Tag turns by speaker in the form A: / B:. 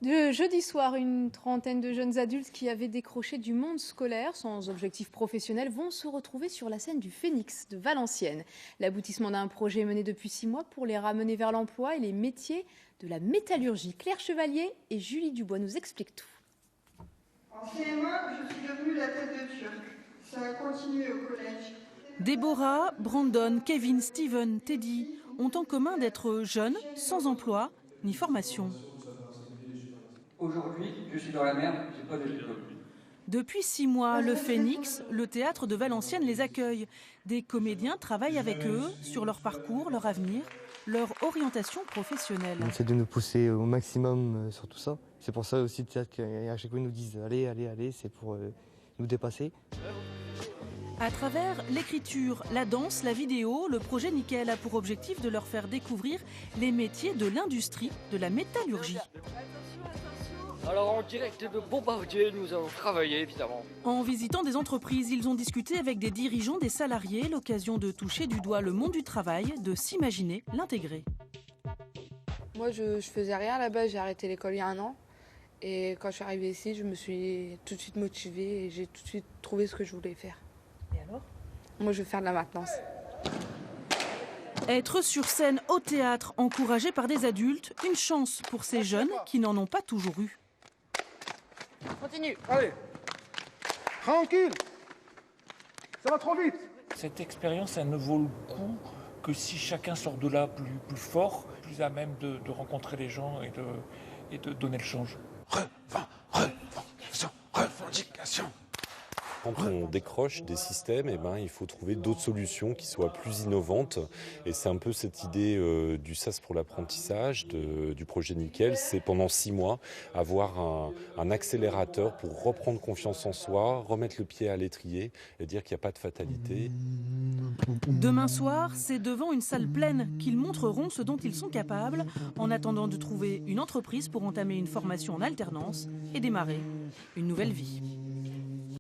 A: De jeudi soir, une trentaine de jeunes adultes qui avaient décroché du monde scolaire sans objectif professionnel vont se retrouver sur la scène du Phénix de Valenciennes. L'aboutissement d'un projet mené depuis 6 mois pour les ramener vers l'emploi et les métiers de la métallurgie. Claire Chevalier et Julie Dubois nous expliquent tout.
B: En CM1, je suis devenue la tête de Turc. Ça a continué au collège.
C: Déborah, Brandon, Kevin, Steven, Teddy ont en commun d'être jeunes, sans emploi ni formation.
D: Aujourd'hui, je suis dans la merde, j'ai pas de diplôme.
C: Depuis 6 mois, le Phénix, le théâtre de Valenciennes, les accueille. Des comédiens travaillent avec eux sur leur parcours, leur avenir, leur orientation professionnelle.
E: On essaie de nous pousser au maximum sur tout ça. C'est pour ça aussi qu'à chaque fois ils nous disent allez, allez, allez, c'est pour nous dépasser.
C: À travers l'écriture, la danse, la vidéo, le projet Nickel a pour objectif de leur faire découvrir les métiers de l'industrie de la métallurgie.
F: Alors en direct de Bombardier, nous allons travailler évidemment.
C: En visitant des entreprises, ils ont discuté avec des dirigeants, des salariés, l'occasion de toucher du doigt le monde du travail, de s'imaginer l'intégrer.
G: Moi je faisais rien là-bas, j'ai arrêté l'école il y a 1 an. Et quand je suis arrivée ici, je me suis tout de suite motivée et j'ai tout de suite trouvé ce que je voulais faire.
C: Et alors ?
G: Moi je veux faire de la maintenance.
C: Être sur scène au théâtre, encouragé par des adultes, une chance pour ces jeunes qui n'en ont pas toujours eu.
G: Continue.
H: Allez, tranquille, ça va trop vite.
I: Cette expérience, elle ne vaut le coup que si chacun sort de là plus fort, plus à même de rencontrer les gens et de donner le change.
H: Revendication.
J: Quand on décroche des systèmes, il faut trouver d'autres solutions qui soient plus innovantes. Et c'est un peu cette idée du SAS pour l'apprentissage, du projet Nickel. C'est pendant 6 mois avoir un accélérateur pour reprendre confiance en soi, remettre le pied à l'étrier et dire qu'il n'y a pas de fatalité.
C: Demain soir, c'est devant une salle pleine qu'ils montreront ce dont ils sont capables, en attendant de trouver une entreprise pour entamer une formation en alternance et démarrer une nouvelle vie.